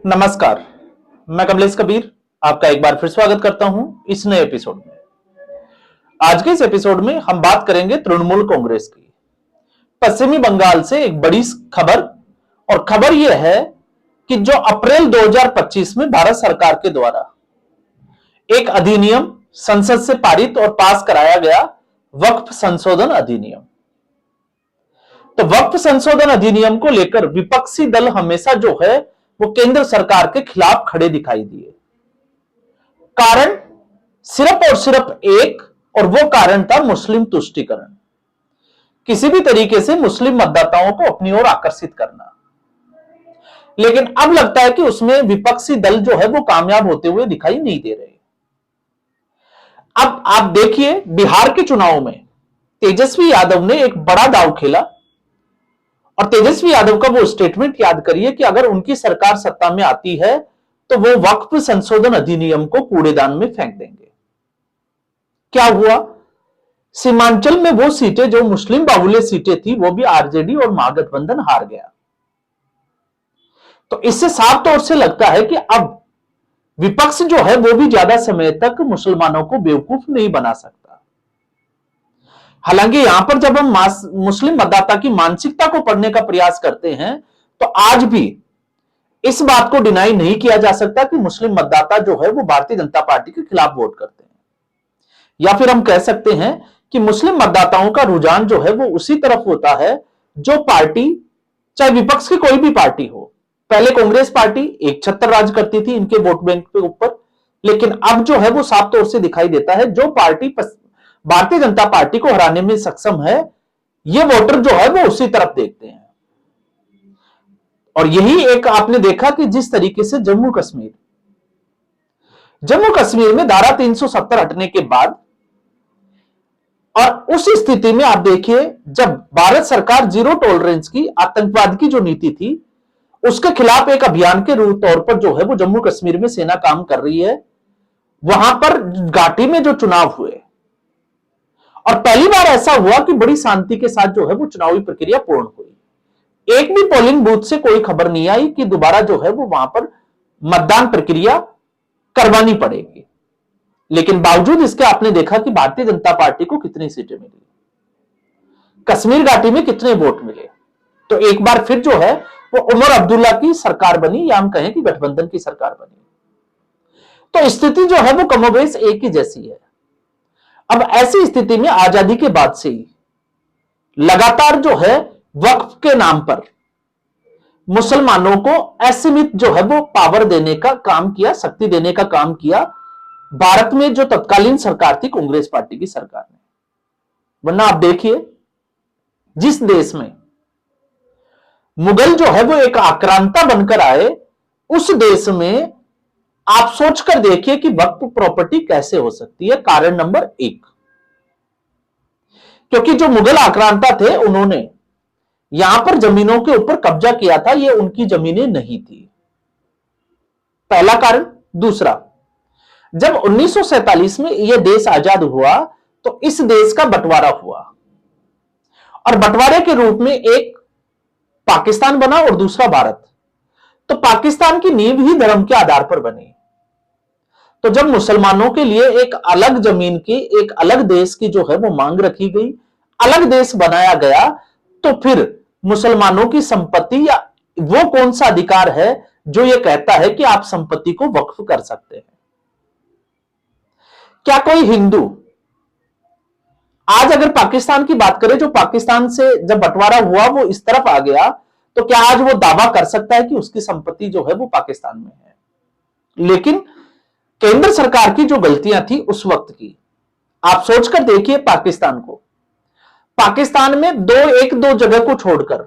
नमस्कार, मैं कमलेश कबीर आपका एक बार फिर स्वागत करता हूं इस नए एपिसोड में। आज के इस एपिसोड में हम बात करेंगे तृणमूल कांग्रेस की। पश्चिमी बंगाल से एक बड़ी खबर, और खबर यह है कि जो अप्रैल 2025 में भारत सरकार के द्वारा एक अधिनियम संसद से पारित और पास कराया गया, वक्फ संशोधन अधिनियम। तो वक्फ संशोधन अधिनियम को लेकर विपक्षी दल हमेशा जो है वो केंद्र सरकार के खिलाफ खड़े दिखाई दिए। कारण सिर्फ और सिर्फ एक, और वो कारण था मुस्लिम तुष्टीकरण। किसी भी तरीके से मुस्लिम मतदाताओं को अपनी ओर आकर्षित करना। लेकिन अब लगता है कि उसमें विपक्षी दल जो है वो कामयाब होते हुए दिखाई नहीं दे रहे। अब आप देखिए, बिहार के चुनाव में तेजस्वी यादव ने एक बड़ा दांव खेला, और तेजस्वी यादव का वो स्टेटमेंट याद करिए कि अगर उनकी सरकार सत्ता में आती है तो वो वक्फ संशोधन अधिनियम को कूड़ेदान में फेंक देंगे। क्या हुआ? सीमांचल में वो सीटें जो मुस्लिम बाहुल्य सीटें थी वो भी आरजेडी और महागठबंधन हार गया। तो इससे साफ तौर से लगता है कि अब विपक्ष जो है वो भी ज्यादा समय तक मुसलमानों को बेवकूफ नहीं बना सकता। हालांकि यहां पर जब हम मुस्लिम मतदाता की मानसिकता को पढ़ने का प्रयास करते हैं तो आज भी इस बात को डिनाई नहीं किया जा सकता कि मुस्लिम मतदाता जो है वो भारतीय जनता पार्टी के खिलाफ वोट करते हैं। या फिर हम कह सकते हैं कि मुस्लिम मतदाताओं का रुझान जो है वो उसी तरफ होता है जो पार्टी, चाहे विपक्ष की कोई भी पार्टी हो। पहले कांग्रेस पार्टी एक छत्र राज करती थी इनके वोट बैंक के ऊपर, लेकिन अब जो है वो साफ तौर से दिखाई देता है जो पार्टी भारतीय जनता पार्टी को हराने में सक्षम है, ये वोटर जो है वो उसी तरफ देखते हैं। और यही एक आपने देखा कि जिस तरीके से जम्मू कश्मीर में धारा 370 हटने के बाद, और उस स्थिति में आप देखिए जब भारत सरकार जीरो टॉलरेंस की आतंकवाद की जो नीति थी उसके खिलाफ एक अभियान के रूप तौर पर जो है वो जम्मू कश्मीर में सेना काम कर रही है। वहां पर घाटी में जो चुनाव हुए, और पहली बार ऐसा हुआ कि बड़ी शांति के साथ जो है वो चुनावी प्रक्रिया पूर्ण हुई। एक भी पोलिंग बूथ से कोई खबर नहीं आई कि दोबारा जो है वो वहां पर मतदान प्रक्रिया करवानी पड़ेगी। लेकिन बावजूद इसके आपने देखा कि भारतीय जनता पार्टी को कितनी सीटें मिली, कश्मीर घाटी में कितने वोट मिले। तो एक बार फिर जो है वो उमर अब्दुल्ला की सरकार बनी, या हम कहें कि गठबंधन की सरकार बनी। तो स्थिति जो है वो कमोबेश एक ही जैसी है। अब ऐसी स्थिति में आजादी के बाद से ही लगातार जो है वक्फ के नाम पर मुसलमानों को असीमित जो है वो पावर देने का काम किया, शक्ति देने का काम किया भारत में जो तत्कालीन सरकार थी कांग्रेस पार्टी की सरकार ने। वरना आप देखिए, जिस देश में मुगल जो है वो एक आक्रांता बनकर आए, उस देश में आप सोचकर देखिए कि वक्फ प्रॉपर्टी कैसे हो सकती है। कारण नंबर 1, क्योंकि जो मुगल आक्रांता थे उन्होंने यहां पर जमीनों के ऊपर कब्जा किया था, ये उनकी जमीनें नहीं थी, पहला कारण। दूसरा, जब 1947 में यह देश आजाद हुआ तो इस देश का बंटवारा हुआ, और बंटवारे के रूप में एक पाकिस्तान बना और दूसरा भारत। तो पाकिस्तान की नींव ही धर्म के आधार पर बनी। तो जब मुसलमानों के लिए एक अलग जमीन की, एक अलग देश की जो है वो मांग रखी गई, अलग देश बनाया गया, तो फिर मुसलमानों की संपत्ति या वो कौन सा अधिकार है जो ये कहता है कि आप संपत्ति को वक्फ कर सकते हैं? क्या कोई हिंदू आज अगर पाकिस्तान की बात करें, जो पाकिस्तान से जब बंटवारा हुआ वो इस तरफ आ गया, तो क्या आज वो दावा कर सकता है कि उसकी संपत्ति जो है वो पाकिस्तान में है? लेकिन केंद्र सरकार की जो गलतियां थी उस वक्त की, आप सोचकर देखिए पाकिस्तान को, पाकिस्तान में एक दो जगह को छोड़कर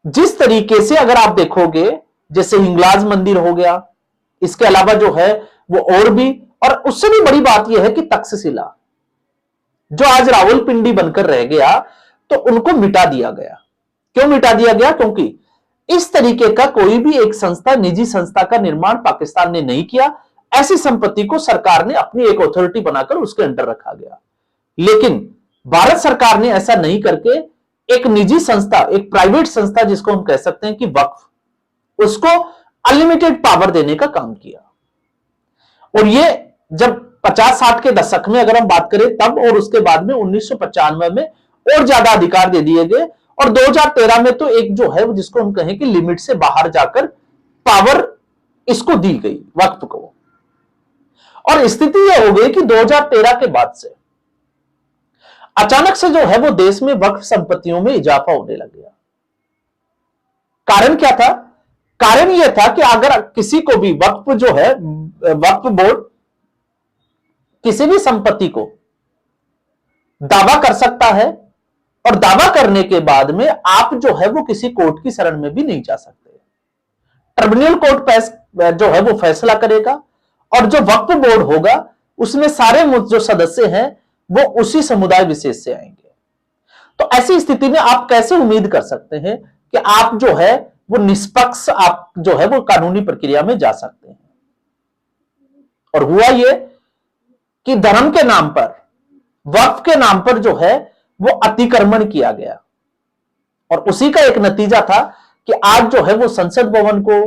जिस तरीके से अगर आप देखोगे, जैसे हिंगलाज मंदिर हो गया, इसके अलावा जो है वो और भी, और उससे भी बड़ी बात यह है कि तक्षशिला जो आज रावलपिंडी बनकर रह गया, तो उनको मिटा दिया गया। क्यों मिटा दिया गया? क्योंकि इस तरीके का कोई भी एक संस्था, निजी संस्था का निर्माण पाकिस्तान ने नहीं किया। ऐसी संपत्ति को सरकार ने अपनी एक अथॉरिटी बनाकर उसके अंडर रखा गया। लेकिन भारत सरकार ने ऐसा नहीं करके एक निजी संस्था, एक प्राइवेट संस्था जिसको हम कह सकते हैं कि वक्फ, उसको अनलिमिटेड पावर देने का काम किया। और ये जब 50-60 के दशक में अगर हम बात करें तब, और उसके बाद में 1995 में और ज्यादा अधिकार दे दिए गए, और 2013 में तो एक जो है जिसको हम कहें कि लिमिट से बाहर जाकर पावर इसको दी गई वक्फ को। और स्थिति यह हो गई कि 2013 के बाद से अचानक से जो है वो देश में वक्फ संपत्तियों में इजाफा होने लग गया। कारण क्या था? कारण यह था कि अगर किसी को भी वक्फ जो है, वक्फ बोर्ड किसी भी संपत्ति को दावा कर सकता है, और दावा करने के बाद में आप जो है वो किसी कोर्ट की शरण में भी नहीं जा सकते। ट्रिब्यूनल कोर्ट जो है वो फैसला करेगा, और जो वक्फ बोर्ड होगा उसमें सारे जो सदस्य हैं वो उसी समुदाय विशेष से आएंगे। तो ऐसी स्थिति में आप कैसे उम्मीद कर सकते हैं कि आप जो है वो निष्पक्ष, आप जो है वो कानूनी प्रक्रिया में जा सकते हैं? और हुआ ये कि धर्म के नाम पर, वक्फ के नाम पर जो है वो अतिक्रमण किया गया, और उसी का एक नतीजा था कि आज जो है वो संसद भवन को,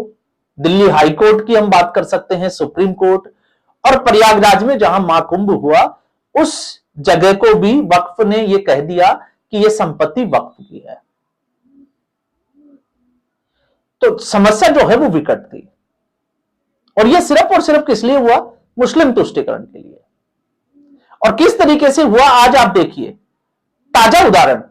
दिल्ली हाई कोर्ट की हम बात कर सकते हैं, सुप्रीम कोर्ट, और प्रयागराज में जहां महाकुंभ हुआ उस जगह को भी वक्फ ने यह कह दिया कि यह संपत्ति वक्फ की है। तो समस्या जो है वो विकट थी, और यह सिर्फ और सिर्फ किस लिए हुआ? मुस्लिम तुष्टीकरण के लिए। और किस तरीके से हुआ आज आप देखिए। ताजा उदाहरण,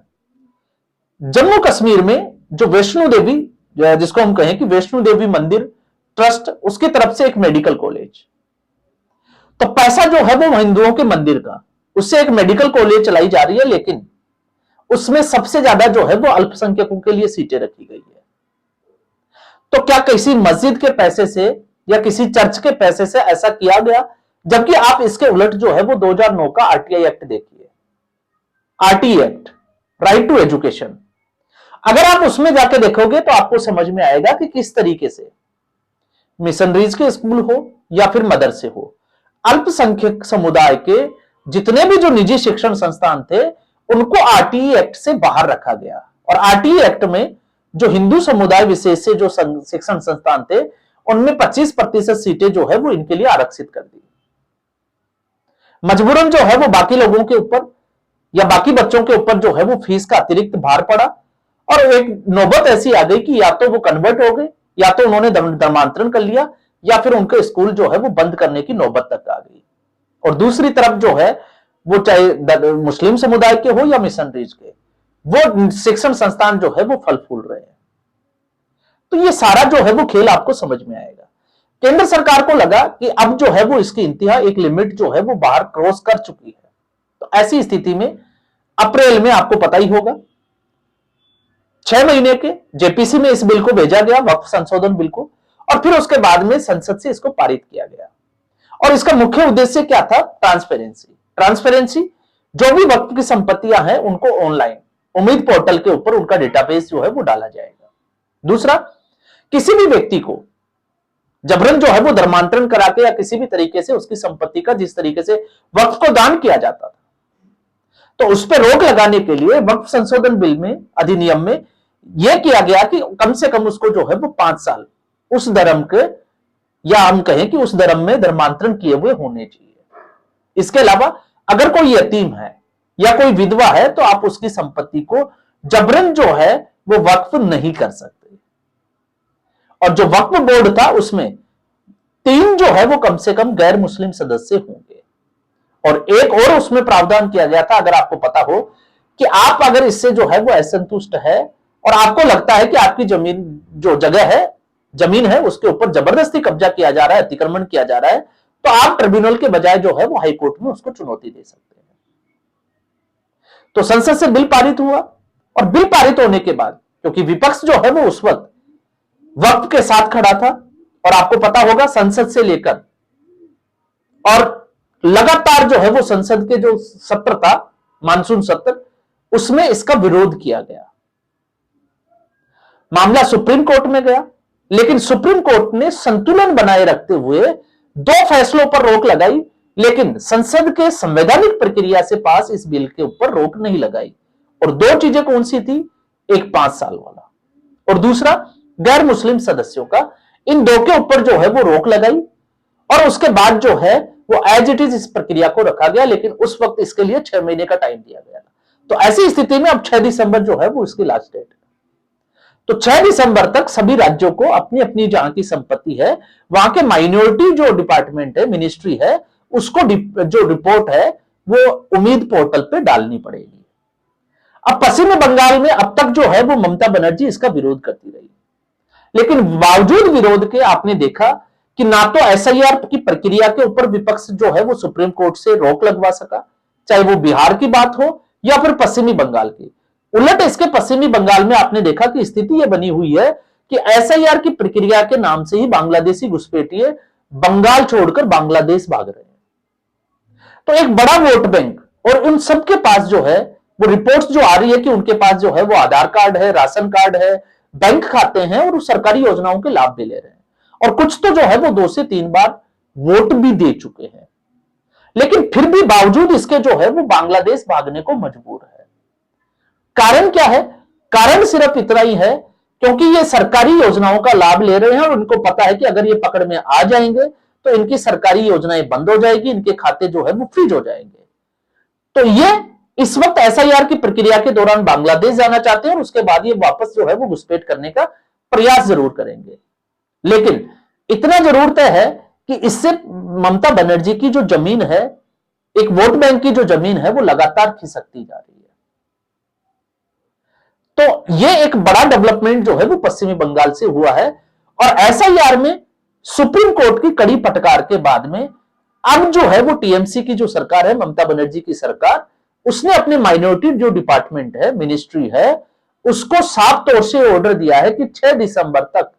जम्मू कश्मीर में जो वैष्णो देवी, जिसको हम कहें कि वैष्णो देवी मंदिर ट्रस्ट, उसकी तरफ से एक मेडिकल कॉलेज, तो पैसा जो है वो हिंदुओं के मंदिर का, उससे एक मेडिकल कॉलेज चलाई जा रही है, लेकिन उसमें सबसे ज्यादा जो है वो अल्पसंख्यकों के लिए सीटें रखी गई है। तो क्या किसी मस्जिद के पैसे से या किसी चर्च के पैसे से ऐसा किया गया? जबकि आप इसके उलट जो है वो 2009 का आरटीआई एक्ट देखिए, RT act, right to education. अगर आप उसमें जाके देखोगे तो आपको समझ में आएगा कि किस तरीके से मिशनरीज के स्कूल हो या फिर मदरसे हो, अल्पसंख्यक समुदाय के जितने भी जो निजी शिक्षण संस्थान थे उनको आरटीई एक्ट से बाहर रखा गया। और आरटीई एक्ट में जो हिंदू समुदाय विशेष से जो शिक्षण संस्थान थे उनमें 25% सीटें जो है वो इनके लिए आरक्षित कर दी। मजबूरन जो है वो बाकी लोगों के ऊपर या बाकी बच्चों के ऊपर जो है वो फीस का अतिरिक्त भार पड़ा, और एक नौबत ऐसी आ गई कि या तो वो कन्वर्ट हो गए, या तो उन्होंने धर्मांतरण कर लिया, या फिर उनके स्कूल जो है वो बंद करने की नौबत तक आ गई। और दूसरी तरफ जो है वो चाहे मुस्लिम समुदाय के हो या मिशनरीज के, वो शिक्षण संस्थान जो है वो फल फूल रहे हैं। तो ये सारा जो है वो खेल आपको समझ में आएगा। केंद्र सरकार को लगा कि अब जो है वो इसकी इंतहा, एक लिमिट जो है वो बाहर क्रॉस कर चुकी है। तो ऐसी स्थिति में अप्रैल में आपको पता ही होगा 6 महीने के जेपीसी में इस बिल को भेजा गया, वक्फ संशोधन बिल को, और फिर उसके बाद में संसद से इसको पारित किया गया। और इसका मुख्य उद्देश्य क्या था? ट्रांसपेरेंसी। जो भी वक्फ की संपत्तियां हैं उनको ऑनलाइन उम्मीद पोर्टल के ऊपर उनका डेटाबेस जो है वो डाला जाएगा। दूसरा, किसी भी व्यक्ति को जबरन जो है वो धर्मांतरण करा के या किसी भी तरीके से उसकी संपत्ति का, जिस तरीके से वक्फ को दान किया जाता था, तो उस पर रोक लगाने के लिए वक्फ संशोधन बिल में, अधिनियम में यह किया गया कि कम से कम उसको जो है वो 5 साल उस धर्म के, या हम कहें कि उस धर्म में धर्मांतरण किए हुए होने चाहिए। इसके अलावा अगर कोई यतीम है या कोई विधवा है तो आप उसकी संपत्ति को जबरन जो है वो वक्फ नहीं कर सकते। और जो वक्फ बोर्ड था उसमें 3 जो है वो कम से कम गैर मुस्लिम सदस्य होंगे। और एक और उसमें प्रावधान किया गया था, अगर आपको पता हो, कि आप अगर इससे जो है वो असंतुष्ट है और आपको लगता है कि आपकी जमीन जो जगह है, जमीन है, उसके ऊपर जबरदस्ती कब्जा किया जा रहा है, अतिक्रमण किया जा रहा है, तो आप ट्रिब्यूनल के बजाय जो है वो हाई कोर्ट में उसको चुनौती दे सकते हैं। तो संसद से बिल पारित हुआ, और बिल पारित होने के बाद क्योंकि विपक्ष जो है वो उस वक्त वक्फ के साथ खड़ा था, और आपको पता होगा संसद से लेकर और लगातार जो है वो संसद के जो सत्र था, मानसून सत्र, उसमें इसका विरोध किया गया। मामला सुप्रीम कोर्ट में गया, लेकिन सुप्रीम कोर्ट ने संतुलन बनाए रखते हुए 2 फैसलों पर रोक लगाई, लेकिन संसद के संवैधानिक प्रक्रिया से पास इस बिल के ऊपर रोक नहीं लगाई। और 2 चीजें कौन सी थी? एक 5 साल वाला, और दूसरा गैर मुस्लिम सदस्यों का, इन दो के ऊपर जो है वो रोक लगाई और उसके बाद जो है वो एज इट इज इस प्रक्रिया को रखा गया, लेकिन उस वक्त इसके लिए 6 महीने का टाइम दिया गया। तो ऐसी स्थिति में अब 6 दिसंबर जो है वो इसकी लास्ट डेट है। तो 6 दिसंबर तक सभी राज्यों को अपनी अपनी जहां की संपत्ति है, वहां के माइनॉरिटी जो डिपार्टमेंट है, मिनिस्ट्री है, उसको जो रिपोर्ट है वो उम्मीद पोर्टल पे डालनी पड़ेगी। अब पश्चिमी बंगाल में अब तक जो है वो ममता बनर्जी इसका विरोध करती रही, लेकिन बावजूद विरोध के आपने देखा कि ना तो एसआईआर की प्रक्रिया के ऊपर विपक्ष जो है वो सुप्रीम कोर्ट से रोक लगवा सका, चाहे वो बिहार की बात हो या फिर पश्चिमी बंगाल की। उलट इसके पश्चिमी बंगाल में आपने देखा कि स्थिति यह बनी हुई है कि एसआईआर की प्रक्रिया के नाम से ही बांग्लादेशी घुसपैठिए बंगाल छोड़कर बांग्लादेश भाग रहे हैं। तो एक बड़ा वोट बैंक, और उन सबके पास जो है वो रिपोर्ट्स जो आ रही है कि उनके पास जो है वो आधार कार्ड है, राशन कार्ड है, बैंक खाते हैं और सरकारी योजनाओं के लाभ भी ले रहे हैं, और कुछ तो जो है वो 2 से 3 बार वोट भी दे चुके हैं। लेकिन फिर भी बावजूद इसके जो है वो बांग्लादेश भागने को मजबूर है। कारण क्या है? कारण सिर्फ इतना ही है क्योंकि ये सरकारी योजनाओं का लाभ ले रहे हैं और उनको पता है कि अगर ये पकड़ में आ जाएंगे तो इनकी सरकारी योजनाएं बंद हो जाएगी, इनके खाते जो है वो फ्रीज हो जाएंगे। तो ये इस वक्त एसआईआर की प्रक्रिया के दौरान बांग्लादेश जाना चाहते हैं और उसके बाद ये वापस जो है वो घुसपैठ करने का प्रयास जरूर करेंगे। लेकिन इतना जरूर तय है कि इससे ममता बनर्जी की जो जमीन है, एक वोट बैंक की जो जमीन है, वो लगातार खिसकती जा रही है। तो यह एक बड़ा डेवलपमेंट जो है वो पश्चिमी बंगाल से हुआ है, और एसआईआर में सुप्रीम कोर्ट की कड़ी फटकार के बाद में अब जो है वो टीएमसी की जो सरकार है, ममता बनर्जी की सरकार, उसने अपने माइनॉरिटी जो डिपार्टमेंट है, मिनिस्ट्री है, उसको साफ तौर से ऑर्डर दिया है कि 6 दिसंबर तक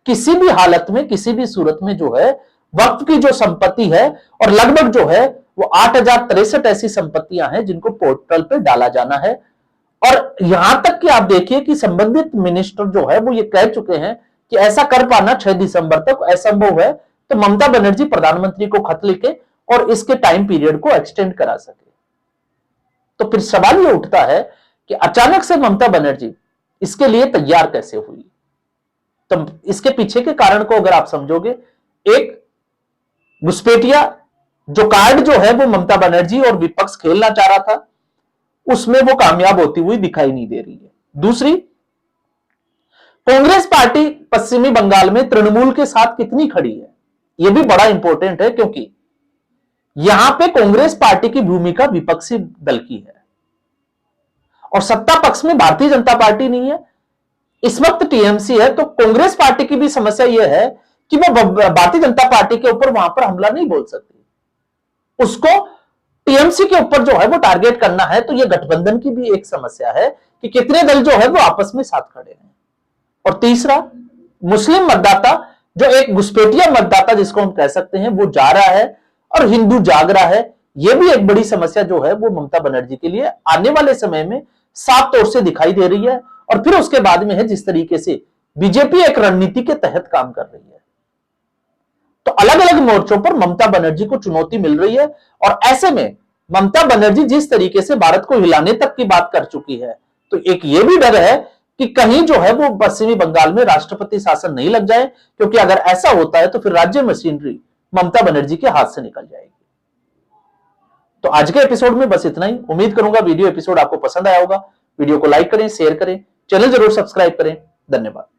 किसी भी हालत में, किसी भी सूरत में जो है वक्फ की जो संपत्ति है, और लगभग जो है वो 8063 ऐसी संपत्तियां हैं जिनको पोर्टल पे डाला जाना है। और यहां तक कि आप देखिए कि संबंधित मिनिस्टर जो है वो ये कह चुके हैं कि ऐसा कर पाना 6 दिसंबर तक असंभव है, तो ममता बनर्जी प्रधानमंत्री को खत लिखे और इसके टाइम पीरियड को एक्सटेंड करा सके। तो फिर सवाल ये उठता है कि अचानक से ममता बनर्जी इसके लिए तैयार कैसे हुई? तो इसके पीछे के कारण को अगर आप समझोगे, एक घुसपैठिया जो कार्ड जो है वो ममता बनर्जी और विपक्ष खेलना चाह रहा था, उसमें वो कामयाब होती हुई दिखाई नहीं दे रही है। दूसरी, कांग्रेस पार्टी पश्चिमी बंगाल में तृणमूल के साथ कितनी खड़ी है, यह भी बड़ा इंपॉर्टेंट है, क्योंकि यहां पे कांग्रेस पार्टी की भूमिका विपक्षी दल की है और सत्ता पक्ष में भारतीय जनता पार्टी नहीं है, इस वक्त टीएमसी है। तो कांग्रेस पार्टी की भी समस्या यह है कि वो भारतीय जनता पार्टी के ऊपर वहां पर हमला नहीं बोल सकती, उसको टीएमसी के ऊपर जो है वो टारगेट करना है। तो ये गठबंधन की भी एक समस्या है कि कितने दल जो है वो आपस में साथ खड़े हैं। और तीसरा, मुस्लिम मतदाता, जो एक घुसपैठिया मतदाता जिसको हम कह सकते हैं, वो जा रहा है और हिंदू जाग रहा है। यह भी एक बड़ी समस्या जो है वो ममता बनर्जी के लिए आने वाले समय में साफ तौर से दिखाई दे रही है। और फिर उसके बाद में है जिस तरीके से बीजेपी एक रणनीति के तहत काम कर रही है। तो अलग अलग मोर्चों पर ममता बनर्जी को चुनौती मिल रही है, और ऐसे में ममता बनर्जी जिस तरीके से भारत को हिलाने तक की बात कर चुकी है, तो एक ये भी डर है कि कहीं जो है वो पश्चिमी बंगाल में राष्ट्रपति शासन नहीं लग जाए, क्योंकि अगर ऐसा होता है तो फिर राज्य मशीनरी ममता बनर्जी के हाथ से निकल जाएगी। तो आज के एपिसोड में बस इतना ही। उम्मीद करूंगा वीडियो एपिसोड आपको पसंद आया होगा। वीडियो को लाइक करें, शेयर करें, चैनल जरूर सब्सक्राइब करें। धन्यवाद।